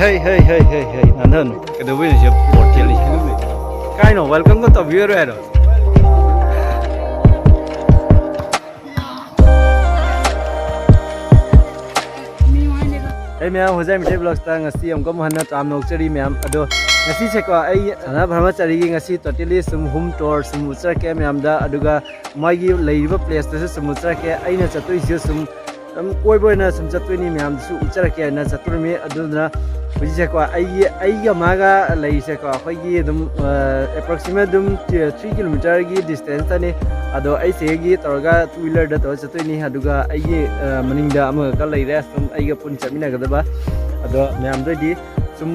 hey. Nandan, kada win siya portal ni. Kaya no, welcome ko to viewer ero. Hey ma'am, Hojai Meitei vlog ta ngasi am ko mohana tam nok chari ma'am ado ngasi se ko ai sana Bramachari gi ngasi totally sum home tour sum utsar ke ma'am da aduga magi leiba place ta sum utsar ke aina chatui je sum koi boy na sum chatui ni ma'am su utsar ke na chatur me aduna buji se ko ai ga maga lei se ko khoi gi dum approximate dum 3 km gi distance ta ni ado ai se gi torga two wheeler da to chatui ni aduga ai gi maning da ama ka lei re sum ai ga pun chamina ga da ba ado ma'am da di sum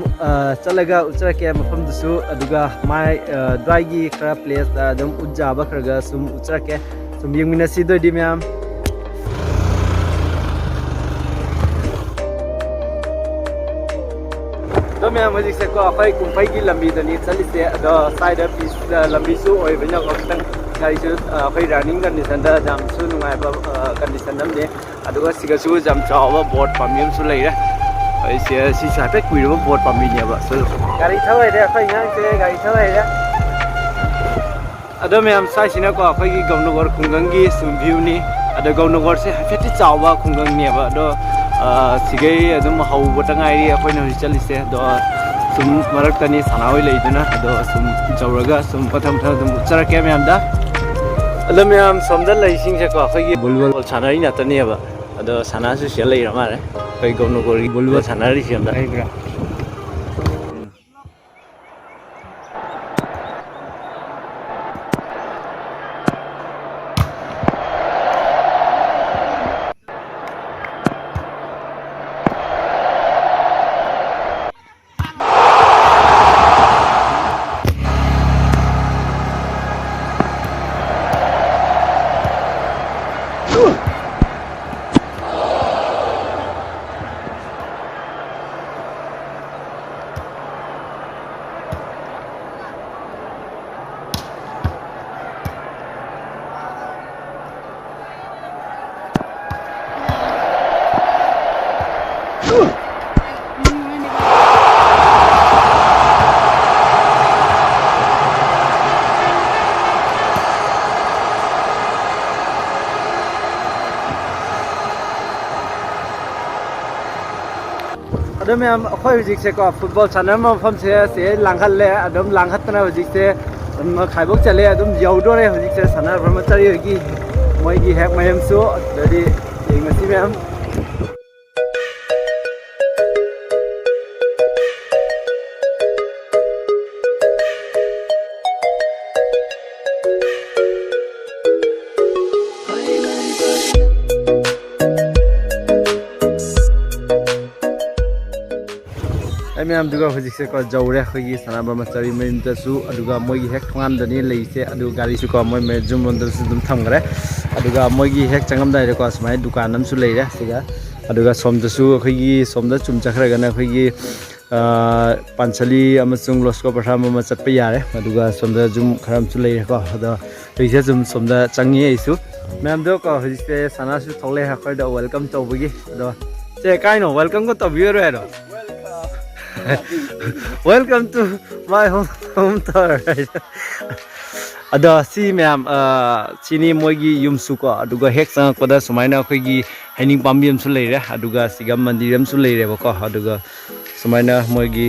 chalaga utsar ke mafam du su aduga mai dry gi khara place da dum ujja ba khraga sum utsar ke sum yengmina si do di ma'am तो मैं मुझे से को अखै कुंफै की लंबी दनी चली से द साइड पीस लंबी सु ओइ बना अक्तन गाड़ी सु अखै रनिंग कंडीशन दा जाम सु नुंगाय बा कंडीशन नम ने अदुगा सिगा सु जाम चावा बोर्ड पामियम सु लैरे ai si साफे कुइरो बोर्ड पामि ने बा सु गाड़ी थवाय रे अखै यांग से गाड़ी थवाय रे अदो मैम साइ सिना को अखै की गौनगर खुंगंगी सुम भ्यू नि अदो गौनगर से हाफेति चावा खुंगंग ने बा दो सिगै अदुम हौबटा ngairi अखैना हरि चलिसे दो सुम मरक्तनी सानावै लेदुना दो सुम जौरगा सुम पथम थदुम उचरके मैम दा अदो मैम समदा लैसिंग से को अखै बुलबुल सानारि नातनी बा अदो सानासु से लैरा मारे कै गौनगर बुलबुल सानारि सेमदा हैब्रा अदो मैम अखै हुजिक से को फुटबॉल सानम फम से लांखल ले अदम लांखतना हुजिक से खाइबक चले अदम यौदोरे हुजिक से साना ब्रह्मचारी की मोय की हैक मयम सु ददि ngasi मैम मैम दुगा हुजिक से को जौरे खगी सना ब्रह्मचारी मेन तसु अदुगा मोगी हेक थंगाम दनी लेसे अदु गाड़ी सु को मोय मे जुम रोन दसु दुम थमगरे अदुगा मोगी हेक चंगम दाइ को समाय दुकान नम सु लेरे सिगा अदुगा सोम दसु खगी सोम द चुम चखरगना खगी पांचली अमसुंग लस्को प्रथम म चटप यारे अदुगा सोम द जुम खरम सु लेरे को अदो लेसे जुम सोम द चंगी आइसु मैम दो को हुजिक से सना सु थोले हा खय द वेलकम तौबगी अदो से काइनो वेलकम को तबियो रो Welcome to my home tour. Ada si ma'am sini moigi yumsu ko aduga hek sang pada sumaina khoigi haining pambiam su leire aduga sigam mandiram su leire ko aduga sumaina moigi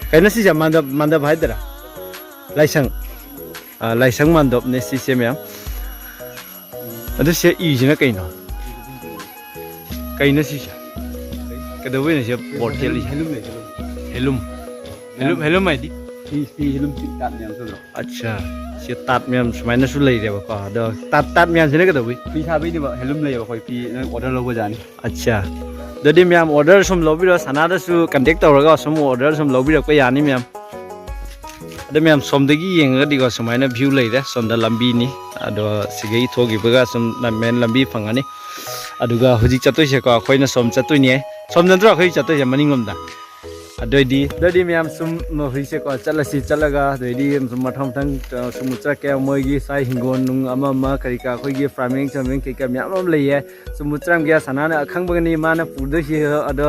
kaina si manda bhai dara laisang mandop ne si se ma'am adu se i jina kaina si kada wena se portal helum mai di helum tat nyam so acha se tat nyam smaina su lei de ba ko do tat nyam se ne kada wi pi tha bi ni ba helum lei ba khoi pi order lo ba jani acha do di myam order sum lo bi ro sana da su contact tor ga sum order sum lo bi ro ko ya ni myam ado myam som de gi yeng ga di ko smaina view lei de som da lambi ni ado sigei thogi ba ga sum na men lambi phangani aduga hujik chatoi se ko khoina som chatoi ni som nandra khoi chatoi se maning lom da ꯑꯗꯨꯏꯗꯤ ꯃꯌꯥꯝ ꯁꯨꯝ ꯍꯧꯖꯤꯛꯁꯦ ꯀꯣ ꯆꯠꯂꯒ ꯑꯗꯨꯏꯗꯤ ꯁꯨꯝ ꯃꯊꯪ ꯁꯨꯝ ꯆꯠꯀꯦ ꯃꯣꯏꯒꯤ ꯁꯥꯏ ꯍꯤꯡꯒꯣꯜ ꯅꯨꯡ ꯑꯃ ꯀꯔꯤ ꯀꯥ ꯑꯩꯈꯣꯏꯒꯤ ꯐꯥꯔꯃꯤꯡ ꯀꯩꯀꯥ ꯃꯌꯥꯝ ꯑꯃ ꯂꯩꯌꯦ ꯁꯨꯝ ꯆꯠꯂꯝꯒꯦ ꯁꯅꯥꯅ ꯑꯈꯪꯕꯒꯅꯤ ꯃꯥꯅ ꯄꯨꯗꯣꯏꯁꯤ ꯑꯗꯣ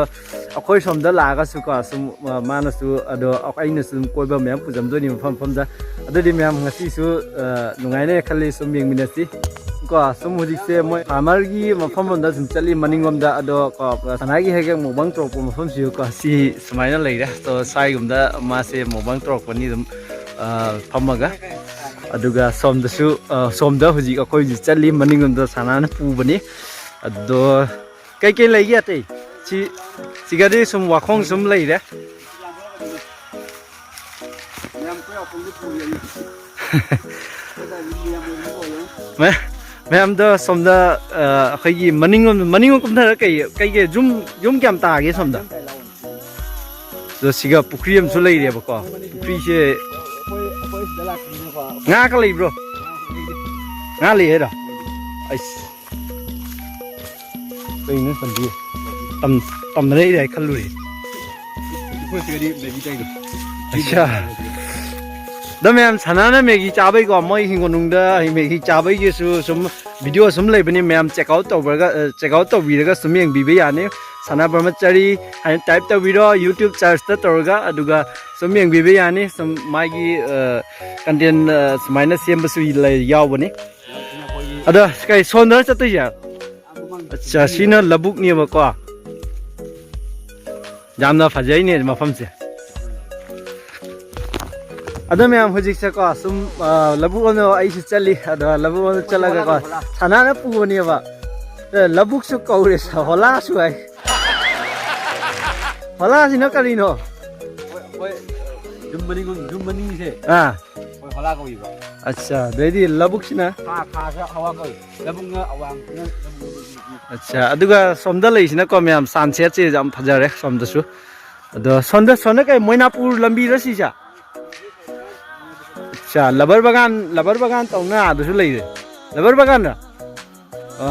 ꯑꯩꯈꯣꯏ ꯁꯣꯝꯗ ꯂꯥꯛꯑꯒꯁꯨ ꯀꯣ ꯁꯨꯝ ꯃꯥꯅꯁꯨ ꯑꯗꯣ ꯑꯩꯅꯁꯨ ꯁꯨꯝ ꯀꯣꯏꯕ ꯃꯌꯥꯝ ꯄꯨꯖꯝꯗꯣꯏꯅꯤ ꯃꯐꯝꯗ ꯑꯗꯨꯗꯤ ꯃꯌꯥꯝ ꯉꯁꯤꯁꯨ ꯅꯨꯡꯉꯥꯏꯅ ꯈꯜꯂꯤ ꯁꯨꯝ ꯌꯦꯡꯃꯤꯟꯅꯁꯤ ꯀꯣ ꯁꯨꯝ ꯍꯧꯖꯤꯛꯁꯦ ꯃꯣꯏ ꯐꯥꯔꯃꯔꯒꯤ ꯃꯐꯝ ꯑꯃꯗ ꯁꯨꯝ ꯆꯠꯂꯤ ꯃꯅꯤꯡꯂꯣꯝꯗ ꯑꯗꯣ ꯀꯣ ꯁꯅꯥꯒꯤ ꯍꯦꯛ ꯃꯨꯛꯕꯥꯡ ꯇꯧꯔꯛꯄ ꯃꯐꯝꯁꯤꯁꯨ ꯀꯣ ꯁꯤ ꯁꯨꯃꯥꯏꯅ ꯂꯩꯔꯦ ꯇꯣ ꯁꯥꯏꯒꯨꯝꯗ ꯃꯥꯁꯦ ꯃꯨꯛꯕꯥꯡ ꯇꯧꯔꯛꯄꯅꯤ ꯑꯗꯨꯝ ꯐꯝꯃꯒ ꯑꯗꯨꯒ ꯁꯣꯝꯗ ꯍꯧꯖꯤꯛ ꯑꯩꯈꯣꯏ ꯆꯠꯂꯤ ꯃꯅꯤꯡꯂꯣꯝꯗ ꯁꯅꯥꯅ ꯄꯨꯕꯅꯤ ꯑꯗꯣ ꯀꯩ ꯂꯩꯒꯦ ꯑꯇꯩ सिगदी सुम वाखों सुम लई रे मैम द सोमदा अखैगी मनिंग कुमथर कई जुम क्याम तागे सोमदा दो सिगा पुखरी अमसु लई रे बको पुखरी से nga का लई ब्रो nga लई हेरा आइस कइने संदी तम नहीं रहे खलुरी अच्छा दमे हम सनाना मेगी चाबई को मोई हिंगोनुंगदा मेगी चाबई के सुम वीडियो सुम लेबनी मैम चेकआउट तौबिरगा सुम येंगबिबे याने सना ब्रह्मचारी हाय टाइप तौबिरो YouTube सर्च ता तौरगा अदुगा सुम येंगबिबे याने सुम मागी कंटेंट सुमाइना सेमबसु यावबनी अदा स्काई सोनर चतया अच्छा सीना लबुक निबको जामना फजाइने मफम से अदो मैम हुजिक से को सुम लबुक ono ai से चली अदो लबुक ono चलगा को सनाना पुगोनी बा लबुक सु कौरे स होला सु ai होला सिन करिनो ओय जुमबनी से हां ओय होला कोई बा अच्छा देदी लबुक सिना खा सा हवा कोई लबुक अवांग अच्छा अदुगा सोमदा लैसिना को मैम सनसेट से जाम फजरे सोमदसु अदो सोंदा कई मोइनापुर लंबी रसिसा अच्छा लबर बगान तौना आदसु लैदे लबर बगान रा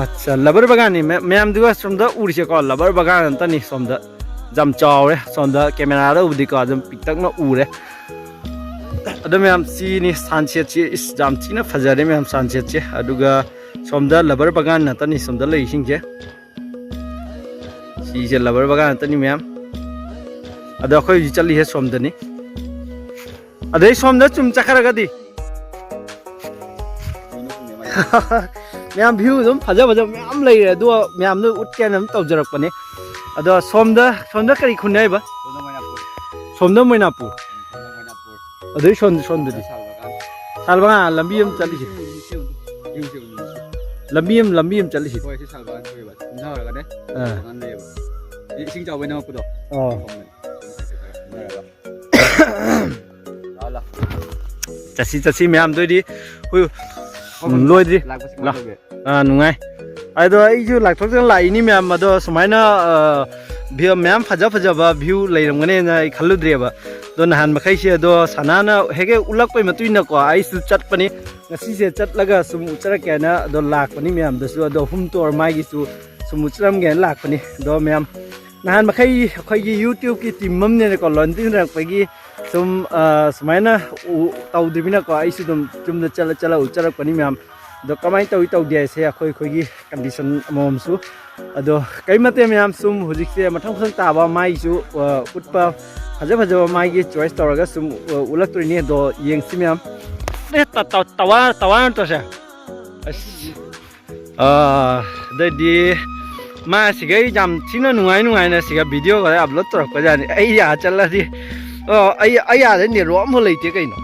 अच्छा लबर बगान नि मैम दुगा सोमदा उरिसे को लबर बगान अंतनी सोमदा जाम चावरे सोमदा कैमरा रा उदि को जाम पिक्तकना उरे अदो मैम सी नि सनसेट से इस जाम थिना फजरे मैम सनसेट से अदुगा सोमदा लबर बगान नतनी सोमदा लैसिंग से लबर बगान नतनी मैम अदो अखोय चली है सोमदनी अदे सोमदा चुम चखरगदी मैम व्यू दम फजा मैम लैरे अदो मैम नो उटके नम तौजरकपने अदो सोमदा करी खुनायबा सोमदा मोइनापुर अदे सोमददी सालबगा लंबी हम चली लंबी हम चली सी होय सालबगा होयबा नहरगा ने गान लेबा इसिंग जावै न पुदो चसी मैम दोदी हुई लोदी नुंगाई अदो आइजु लाक्थोजन लाइनी मैम अदो सुमाइना व्यू मैम फजबा व्यू लैरमगने ना खल्लुद्रेबा दो नहान मखैसे अदो सनाना हेगे उलक्पै मतुइना को आइसु चटपनी ngasi se chatlaga sum ucharake na do lakpani ma'am दसु अदो हुम तोर माइगिसु sum uchram gen lakpani do ma'am नहान मखै खैगी YouTube की टीम ममने को लॉन्चिंग रखपगी सुम सुमाइना तौद्रिबिना को आइसु दम चुमदा चला ucharapani मैम दो कमाई तौदे से अखोय खोगी कंडीशन मोमसु अदो कैमते मैम सुम हुजिकसे मथं खं ताबा माइसु उटपा फजा माइगी चॉइस तौरगा सुम उलक्तरिने दो येंगसि मैम तवा तो से ददी मा सिगै जाम थिना नुंगाई ना सिगा वीडियो को अपलोड तौरक जानि आई या चलदि आई या नेरो अम लैते कैनो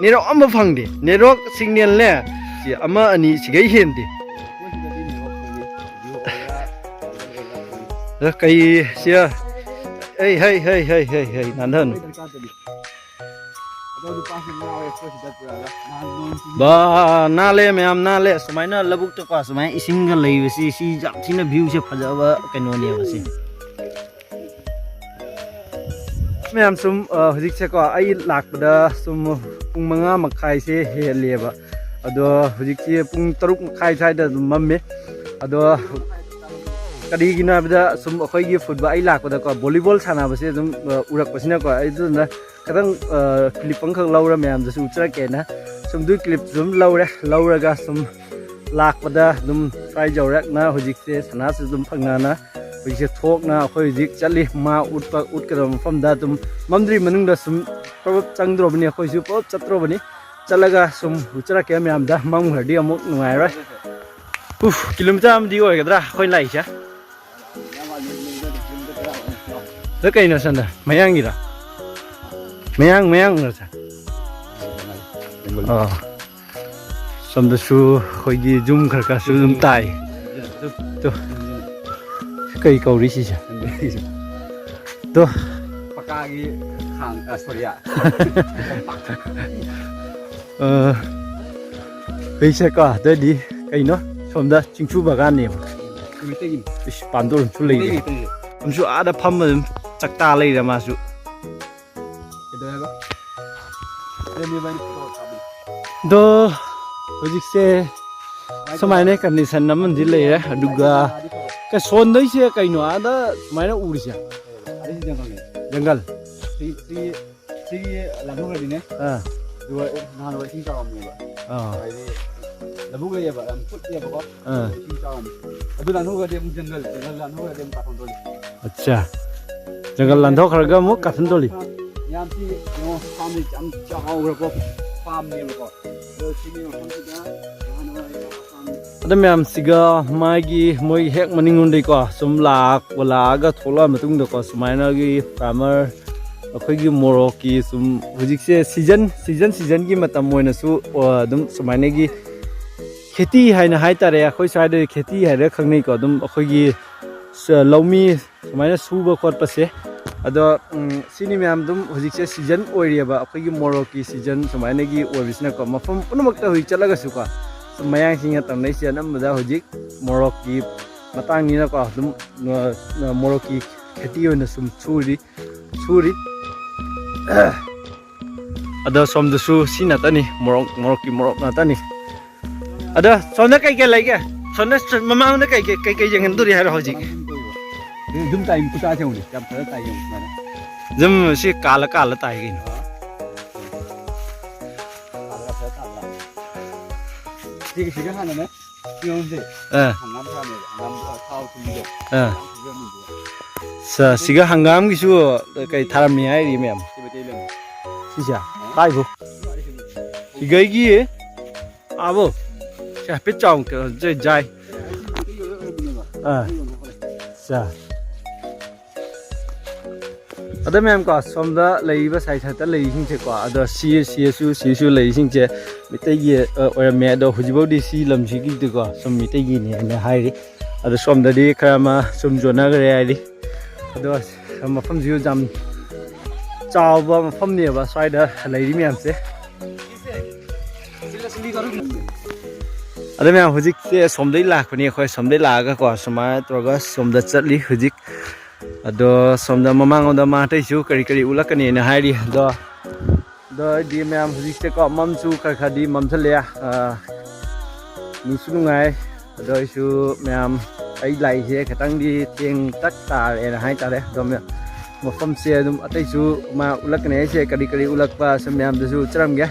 नेरो अम फंगदे नेरो सिग्नल ने सि अमा अनि सिगै हेंदे कई से hey nandan ba nale ma'am नाले सुमाइना लबुक तो का सुमाइ इसिंग लैबसि सि जामथिना व्यू से फजाबा कैनो ने बसि मैम सुम हजिक से को आई लाकदा सुम पुंग मंगा मखाइ से हेलेबा अदो हजिक से पुंग तरुक मखाइ साइदा मम्मे अदो กดีกินอะไรสมค่อยกีฟุตบอลไอ้หลักก็วอลเลย์บอลชนะไปเสียสมอุรักไปสินะก็ไอ้ตัวนั้นก็ต้องคลิปของเขาเล่าแล้วแม่จะสู้จะแก่นะสมดูคลิปสมเล่าเลยก็สมหลักไปได้สมไฟเจ้าแรกนะหัวจิกเสียชนะสมพังนานะหัวจิกทอกนะหัวจิกจัดเลยมาอุดกระดมฟัมได้สมมันดีมันนึงได้สมเพราะจังดรบเนี่ยหัวจิกปุ๊บจัดดรบนี้จัดแล้วก็สมหัวจะแก่แม่ได้มั่งหัวเดียวมุกหน่วยไรกิโลเมตรมันดีกว่ากันนะค่อยไล่ใช่แล้วไงนะสันดาไม่ยังกี่ละไม่ยังนะสันสมเด็จสูค่อยกีจุ่มขากสูจุ่มตายตัวก็อีกเกาหลีสิจ้ะตัวปากกากีห่างสวัสดีอ่ะเฮ้ยใช่ก็ได้ดีไอ้เนาะสมเด็จจิงชูบากันเนี่ยไม่ได้ยินปันตัวชุเลยผมชูอาดพัมมันจักตาเลยนะมาชูเดี๋ยวอะไรเรื่องนี้มันโดหัวจิกเซ่สมัยนี้กันนิสันน้ำมันดีเลยนะดูกาก็โซนได้เสียกันหนูอาดสมัยนั้นอูริเสียจังกัลซีลำพูกันดีเนี่ยดูนานว่าชิงจอมเนี่ยแบบลำพูกันเนี่ยแบบลำพูดเนี่ยแบบว่าชิงจอมดูลำพูกันเดี๋ยวจังกัลลำพูกันเดี๋ยวปัดคนตัวนี้अच्छाจังกัลลำพูกันก็มุกกัดคนตัวนี้ยามที่โน้ฟาร์มนี่จำจะเอาแล้วก็ฟาร์มนี่แล้วก็ที่นี่มันทำได้แต่แม่สิกาไม่กี่มวยเฮกมันนิ่งดีกว่าสมหลักเวลาก็ทว่ามาตุ้งเด็กก็สมัยนั้นกี่ฟาร์มเมอร์ค่อยกี่โมโรกี่สมวิจิกเซ่ซีซันกี่มาทำมวยนะสู้ดุมสมัยนี้กี่เขตีให้นะให้แต่เรื่องค่อยใช้ด้วยเขตีให้เรื่องข้างในก็ดุมค่อยกี่เรามีสมัยนั้นสู้บุกคนประเสริฐอะดอซีนี่แม่ดุมวิจิกเซ่ซีซันโอเรียบะค่อยกี่โมโรกี่ซีซันสมัยนี้กี่โอวิสเนก็มาฟังปุ่นมักตะหุยจัลลักสุกะสมัยยังสิ่งต่างๆในเสียน้ำมันได้หัวจิกโมโรกีมาตั้งนี้แล้วก็ดุมโมโรกีเขตีอยู่ในสมชูรีอะเดี๋ยวสมเด็จสูสินาตานี่โมโรกีนาตานี่อะเดี๋ยวสมเด็จใครกันเลยแกสมเด็จมาม่าเนี่ยใครยังเห็นตัวนี้ให้เราหัวจิกดุมตายมุตาเจ้าเนี่ยจำเธอตายอยู่มั้ยดุมสิกาลตายกินที่สิ่งที่หันนะยังสิหันน้ำท่าเนี่ยน้ำข้าวทุ่งเดียวสิ่งหังงามกิชูก็ทารมีอะไรดีมั้ยสิจ้ะใครบุสิ่งกี่อาบุใช่เป็นจองก็ใจจ้ะอันนั้นแม่ก็สมเด็จเลยว่าใส่ถัดเลยสิ่งเช่นก็อันนั้นสีเลยสิ่งเช่นไม่ได้ยี่แม่ดอกหุ่นบดีสีลำชีกิดก็สมไม่ได้ยี่เนี่ยหายดิอันนั้นสมเด็จดีใครมาสมจวนอะไรดิอันนั้นมาฟังจิวจำจ้าวบ้ามาฟังเนี่ยว่าใส่เด้อเลยดิแม่เสียอันนั้นแม่หุ่นจิกสมเด็จหลักคนนี้คอยสมเด็จหลักก็สมัยตัวก็สมเด็จจัดลิหุ่นจิกdo somda mamang onda ma tai chu kari ulakani na hairi do di mem hujik ko mam chu khadi mam thale ni su ngai do chu mem ai lai je khatang di tieng tak ta le hai ta le do me mo fam se dum atai chu ma ulakani se kari ulak pa sam mem du chu chram ge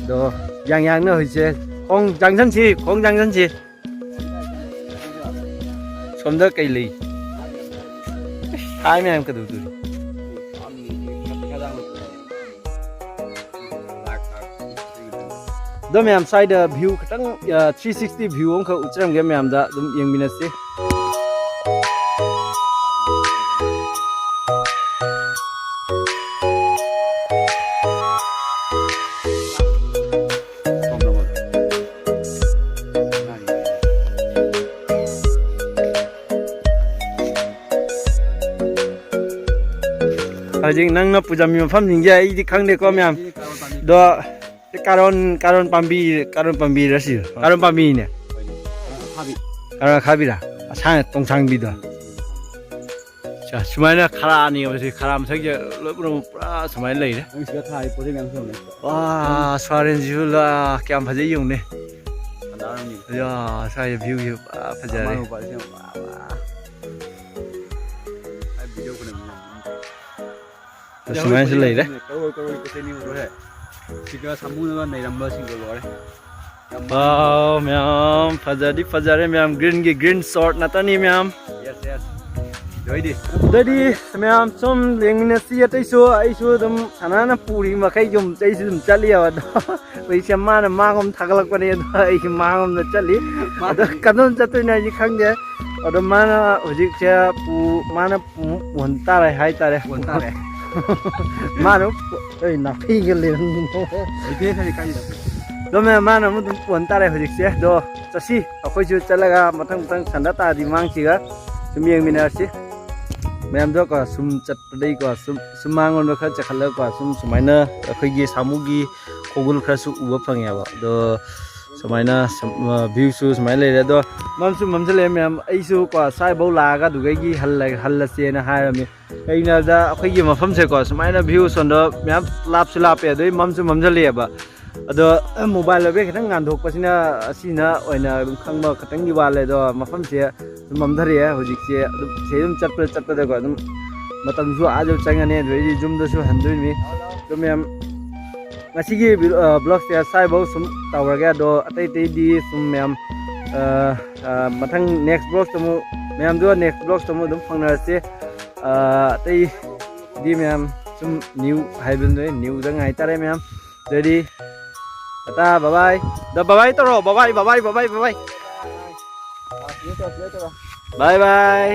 do yang na hui se khong jang san chi somda kai li hai em cái đủ đó mẹ em side view cái tăng 360 view ông khâu chăm cái mẹ em đã đúng yên bình sĩ jing nang na puja mi pham jing ja i khang de ko myam do karon pambi ra si karon pambi ne khabi ra sang tong sang bi do cha sumai na khara ni ba si khara ma thak je lo pra sumai lai de sia thai po de myam so ne wa swaren ju la kyam phaje yung ne ya sa ye view yu phaje re ꯁꯨꯃꯥꯏꯅꯁꯨ ꯂꯩꯔꯦ ꯀꯔꯣꯏ ꯀꯣꯇꯦꯅꯤ ꯎꯔꯦ ꯁꯤꯒ ꯁꯥꯃꯨꯅꯒ ꯅꯩꯔꯝꯕꯁꯤꯡꯗꯣ ꯂꯣꯏꯔꯦ ꯋꯥꯎ ꯃꯌꯥꯝ ꯐꯖꯗꯤ ꯐꯖꯔꯦ ꯃꯌꯥꯝ ꯒ꯭ꯔꯤꯟꯒꯤ green short ꯉꯥꯛꯇꯅꯤ ꯃꯌꯥꯝ yes ꯗꯣꯏꯗꯤ ꯑꯗꯨꯗꯤ ꯃꯌꯥꯝ ꯁꯨꯝ ꯌꯦꯡꯃꯤꯟꯅꯁꯤ ꯑꯇꯩꯁꯨ ꯑꯩꯁꯨ ꯑꯗꯨꯝ ꯁꯥꯟꯅꯅ ꯄꯨꯔꯤ ꯃꯈꯩ ꯌꯨꯝ ꯑꯩꯁꯨ ꯑꯗꯨꯝ ꯆꯠꯂꯤꯑꯕ ꯑꯗꯣ ꯍꯧꯖꯤꯛꯁꯦ ꯃꯥꯅ ꯃꯥꯡꯂꯣꯝ ꯊꯥꯒꯠꯂꯛꯄꯅꯦ ꯑꯗꯣ ꯑꯩꯁꯨ ꯃꯥꯡꯂꯣꯝꯗ ꯆꯠꯂꯤ ꯑꯗꯣ ꯀꯗꯣꯝ ꯆꯠꯇꯣꯏꯅꯣ ꯑꯩꯁꯦ ꯈꯪꯗꯦ ꯑꯗꯣ ꯃꯥꯅ ꯍꯧꯖꯤꯛꯁꯦ ꯃꯥꯅ ꯄꯨꯍꯟ ꯇꯥꯔꯦ ꯍꯥꯏꯇꯥꯔꯦ ꯃꯥꯅ ꯑꯩ ꯅꯥꯄꯤꯒ ꯂꯩꯔꯝꯃꯤꯅꯦ ꯑꯗꯣ ꯃꯥꯅ ꯑꯃꯨꯛ ꯑꯗꯨꯝ ꯄꯨꯍꯟ ꯇꯥꯔꯦ ꯍꯧꯖꯤꯛꯁꯦ ꯑꯗꯣ ꯆꯠꯁꯤ ꯑꯩꯈꯣꯏꯁꯨ ꯆꯠꯂꯒ ꯃꯊꯪ ꯁꯟꯗ ꯇꯥꯔꯗꯤ ꯃꯥꯡꯁꯤꯒ ꯁꯨꯝ ꯌꯦꯡꯃꯤꯟꯅꯔꯁꯤ ꯃꯌꯥꯝꯗꯣꯀꯣ ꯁꯨꯝ ꯆꯠꯄꯗꯩꯀꯣ ꯁꯨꯝ ꯃꯥꯡꯂꯣꯝꯗ ꯈꯔ ꯆꯠꯈꯠꯂꯒꯀꯣ ꯁꯨꯃꯥꯏꯅ ꯑꯩꯈꯣꯏꯒꯤ ꯁꯥꯃꯨꯒꯤ ꯈꯣꯡꯒꯨꯜ ꯈꯔꯁꯨ ꯎꯕ ꯐꯪꯉꯦꯕ ꯑꯗꯣ ꯁꯨꯃꯥꯏꯅ ꯚ꯭ꯌꯨꯁꯨ ꯁꯨꯃꯥꯏꯅ ꯂꯩꯔꯦ ꯑꯗꯣ ꯃꯝꯁꯨ ꯃꯝꯁꯤꯜꯂꯛꯑꯦ ꯃꯌꯥꯝ ꯑꯩꯁꯨ ꯀꯣ ꯁ꯭ꯋꯥꯏꯐꯥꯎ ꯂꯥꯛꯑꯒ ꯑꯗꯨꯗꯒꯤ ꯍꯜꯂꯁꯦꯅ ꯍꯥꯏꯔꯝꯃꯤ ꯀꯩꯒꯤꯅꯣ ꯍꯥꯏꯕꯗ ꯑꯩꯈꯣꯏꯒꯤ ꯃꯐꯝꯁꯦꯀꯣ ꯁꯨꯃꯥꯏꯅ ꯚ꯭ꯌꯨ ꯁꯣꯟꯗ ꯃꯌꯥꯝ ꯂꯥꯞꯁꯨ ꯂꯥꯞꯄꯦ ꯑꯗꯩ ꯃꯝꯁꯨ ꯃꯝꯁꯤꯜꯂꯛꯑꯦꯕ ꯑꯗꯣ ꯃꯣꯕꯥꯏꯜ ꯂꯩꯕꯩ ꯈꯤꯇꯪ ꯉꯥꯟꯊꯣꯛꯄꯁꯤꯅ ꯑꯁꯤꯅ ꯑꯣꯏꯅ ꯑꯗꯨꯝ ꯈꯪꯕ ꯈꯤꯇꯪꯗꯤ ꯋꯥꯠꯂꯦ ꯑꯗꯣ ꯃꯐꯝꯁꯦ ꯑꯗꯨꯝ ꯃꯝꯊꯔꯛꯑꯦ ꯍꯧꯖꯤꯛꯁꯦ ꯑꯗꯨꯝ ꯁꯤ ꯑꯗꯨꯝ ꯆꯠꯄꯗꯀꯣ ꯑꯗꯨꯝ ꯃꯇꯝꯁꯨ ꯑꯥꯖꯨ ꯆꯪꯉꯅꯤ ꯑꯗꯨꯗꯩꯗꯤ ꯌꯨꯝꯗꯁꯨ ꯍꯟꯗꯣꯏꯅꯤ ꯑꯗꯣ ꯃꯌꯥꯝ ꯉꯁꯤꯒꯤ ꯕ꯭ꯂꯣꯛꯁꯦ ꯁ꯭ꯋꯥꯏꯐꯥꯎ ꯁꯨꯝ ꯇꯧꯔꯒꯦ ꯑꯗꯣ ꯑꯇꯩꯗꯤ ꯁꯨꯝ ꯃꯌꯥꯝ ꯃꯊꯪ ꯅꯦꯛꯁ ꯕ꯭ꯂꯣꯛꯁꯇ ꯑꯃꯨꯛ ꯃꯌꯥꯝꯗꯣ ꯅꯦꯛꯁ ꯕ꯭ꯂꯣꯛꯁꯇ ꯑꯃꯨꯛ ꯑꯗꯨꯝ ꯐꯪꯅꯔꯁꯤ ꯑꯇꯩꯗꯤ ꯃꯌꯥꯝ ꯁꯨꯝ ꯅ꯭ꯌꯨ ꯍꯥꯏꯕꯗꯨꯅꯦ ꯅ꯭ꯌꯨꯗ ꯉꯥꯏꯇꯥꯔꯦ ꯃꯌꯥꯝ ꯑꯗꯨꯗꯤ ꯇꯥꯇꯥ ꯕꯕꯥꯏ ꯕꯕꯥꯏ ꯇꯧꯔꯣ ꯕꯕꯥꯏ ꯕꯥꯏ ꯕꯥꯏ